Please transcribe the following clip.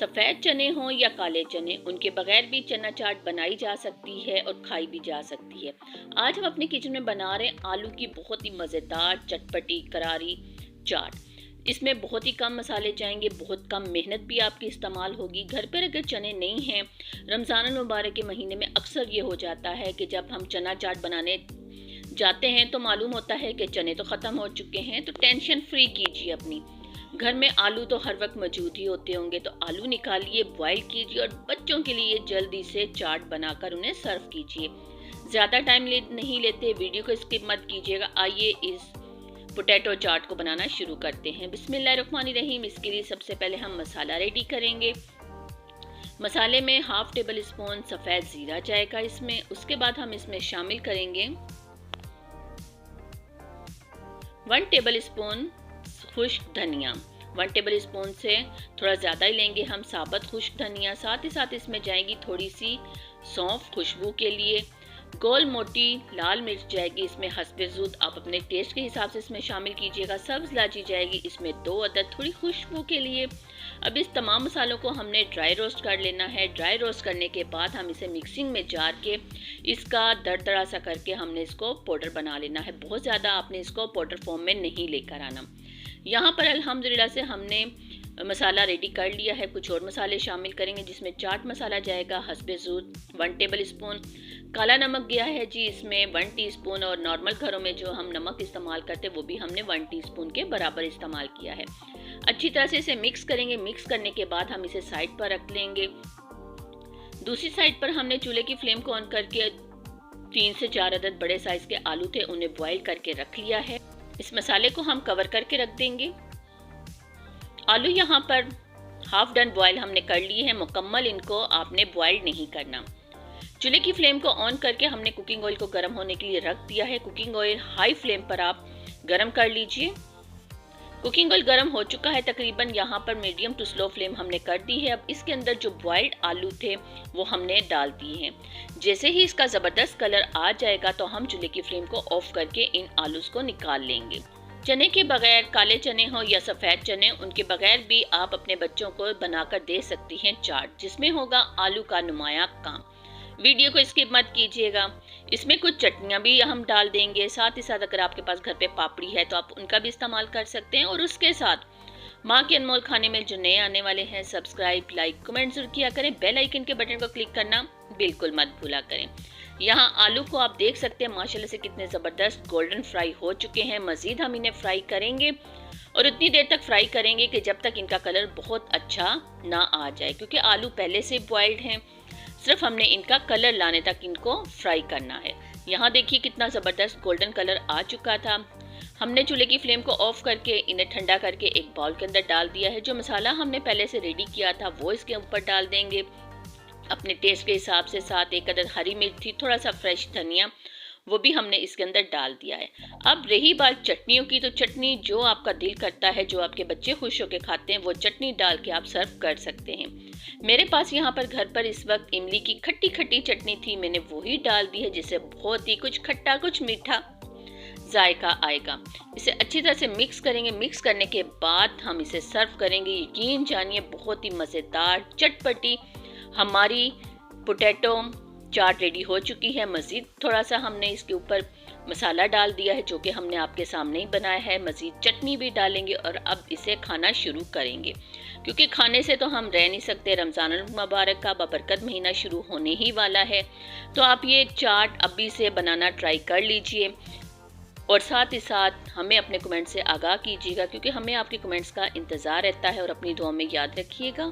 सफ़ेद चने हों या काले चने, उनके बगैर भी चना चाट बनाई जा सकती है और खाई भी जा सकती है। आज हम अपने किचन में बना रहे हैं आलू की बहुत ही मज़ेदार चटपटी करारी चाट। इसमें बहुत ही कम मसाले जाएंगे, बहुत कम मेहनत भी आपकी इस्तेमाल होगी। घर पर अगर चने नहीं हैं, रमज़ान मुबारक के महीने में अक्सर ये हो जाता है कि जब हम चना चाट बनाने जाते हैं तो मालूम होता है कि चने तो ख़त्म हो चुके हैं। तो टेंशन फ्री कीजिए अपनी, घर में आलू तो हर वक्त मौजूद ही होते होंगे। तो आलू निकालिए, बॉईल कीजिए और बच्चों के लिए जल्दी से चाट बनाकर उन्हें सर्व कीजिए। ज़्यादा टाइम नहीं लेते, वीडियो को स्किप मत कीजिएगा। आइए इस पोटैटो चाट को बनाना शुरू करते हैं। बिस्मिल्लाहिर्रहमानिर्रहीम। इसके लिए सबसे पहले हम मसाला रेडी करेंगे। मसाले में हाफ टेबल स्पून सफ़ेद ज़ीरा जाएगा इसमें। उसके बाद हम इसमें शामिल करेंगे 1 टेबल स्पून खुश्क धनिया। 1 टेबल स्पून से थोड़ा ज़्यादा ही लेंगे हम साबुत खुश्क धनिया। साथ ही साथ इसमें जाएगी थोड़ी सी सौंफ खुशबू के लिए। गोल मोटी लाल मिर्च जाएगी इसमें हस्बे ज़ुत, आप अपने टेस्ट के हिसाब से इसमें शामिल कीजिएगा। सब्ज़ इलायची जाएगी इसमें 2 अदद, थोड़ी खुशबू के लिए। अब इस तमाम मसालों को हमने ड्राई रोस्ट कर लेना है। ड्राई रोस्ट करने के बाद हम इसे मिक्सिंग में जार के इसका दरदरा सा करके हमने इसको पाउडर बना लेना है। बहुत ज़्यादा आपने इसको पाउडर फॉर्म में नहीं लेकर आना। यहाँ पर अल्हम्दुलिल्लाह से हमने मसाला रेडी कर लिया है। कुछ और मसाले शामिल करेंगे जिसमें चाट मसाला जाएगा हस्बे ज़ुत 1 टेबल स्पून। काला नमक गया है जी इसमें 1 टीस्पून, और नॉर्मल घरों में जो हम नमक इस्तेमाल करते हैं वो भी हमने 1 टीस्पून के बराबर इस्तेमाल किया है। अच्छी तरह से इसे मिक्स करेंगे। मिक्स करने के बाद हम इसे साइड पर रख लेंगे। दूसरी साइड पर हमने चूल्हे की फ्लेम को ऑन करके 3 से 4 अदद बड़े साइज़ के आलू थे, उन्हें बॉईल करके रख लिया है। इस मसाले को हम कवर करके रख देंगे। आलू यहाँ पर हाफ डन बॉयल हमने कर लिए हैं, मुकम्मल इनको आपने बॉयल नहीं करना। चूल्हे की फ्लेम को ऑन करके हमने कुकिंग ऑयल को गर्म होने के लिए रख दिया है। कुकिंग ऑयल हाई फ्लेम पर आप गर्म कर लीजिए। कुकिंग ऑयल गर्म हो चुका है तकरीबन, यहाँ पर मीडियम टू स्लो फ्लेम हमने कर दी है। अब इसके अंदर जो बॉइल्ड आलू थे वो हमने डाल दिए हैं। जैसे ही इसका ज़बरदस्त कलर आ जाएगा तो हम चूल्हे की फ्लेम को ऑफ करके इन आलूज को निकाल लेंगे। चने के बगैर, काले चने हो या सफ़ेद चने, उनके बगैर भी आप अपने बच्चों को बनाकर दे सकती हैं चाट, जिसमें होगा आलू का नुमाया काम। वीडियो को स्किप मत कीजिएगा। इसमें कुछ चटनियाँ भी हम डाल देंगे। साथ ही साथ अगर आपके पास घर पे पापड़ी है तो आप उनका भी इस्तेमाल कर सकते हैं। और उसके साथ माँ के अनमोल खाने में जो नए आने वाले हैं, सब्सक्राइब, लाइक, कमेंट जरूर किया करें। बेल आइकन के बटन को क्लिक करना बिल्कुल मत भूला करें। यहाँ आलू को आप देख सकते हैं माशाल्लाह से कितने ज़बरदस्त गोल्डन फ्राई हो चुके हैं। मज़ीद हम इन्हें फ्राई करेंगे और उतनी देर तक फ्राई करेंगे कि जब तक इनका कलर बहुत अच्छा ना आ जाए, क्योंकि आलू पहले से बॉइल्ड हैं। सिर्फ हमने इनका कलर लाने तक इनको फ्राई करना है। यहाँ देखिए कितना ज़बरदस्त गोल्डन कलर आ चुका था। हमने चूल्हे की फ्लेम को ऑफ करके इन्हें ठंडा करके एक बाउल के अंदर डाल दिया है। जो मसाला हमने पहले से रेडी किया था वो इसके ऊपर डाल देंगे अपने टेस्ट के हिसाब से। साथ 1 अदद हरी मिर्च थी, थोड़ा सा फ्रेश धनिया, वो भी हमने इसके अंदर डाल दिया है। अब रही बात चटनियों की, तो चटनी जो आपका दिल करता है, जो आपके बच्चे खुश होकर खाते हैं, वो चटनी डाल के आप सर्व कर सकते हैं। मेरे पास यहाँ पर घर पर इस वक्त इमली की खट्टी खट्टी चटनी थी, मैंने वही डाल दी है, जिससे बहुत ही कुछ खट्टा कुछ मीठा जायका आएगा। इसे अच्छी तरह से मिक्स करेंगे। मिक्स करने के बाद हम इसे सर्व करेंगे। यकीन जानिए बहुत ही मज़ेदार चटपटी हमारी पोटैटो चाट रेडी हो चुकी है। मज़ीद थोड़ा सा हमने इसके ऊपर मसाला डाल दिया है जो कि हमने आपके सामने ही बनाया है। मज़ीद चटनी भी डालेंगे और अब इसे खाना शुरू करेंगे, क्योंकि खाने से तो हम रह नहीं सकते। रमज़ान मुबारक का बबरकत महीना शुरू होने ही वाला है, तो आप ये चाट अभी से बनाना ट्राई कर लीजिए। और साथ ही साथ हमें अपने कमेंट से आगाह कीजिएगा, क्योंकि हमें आपके कमेंट्स का इंतज़ार रहता है। और अपनी दुआ में याद रखिएगा।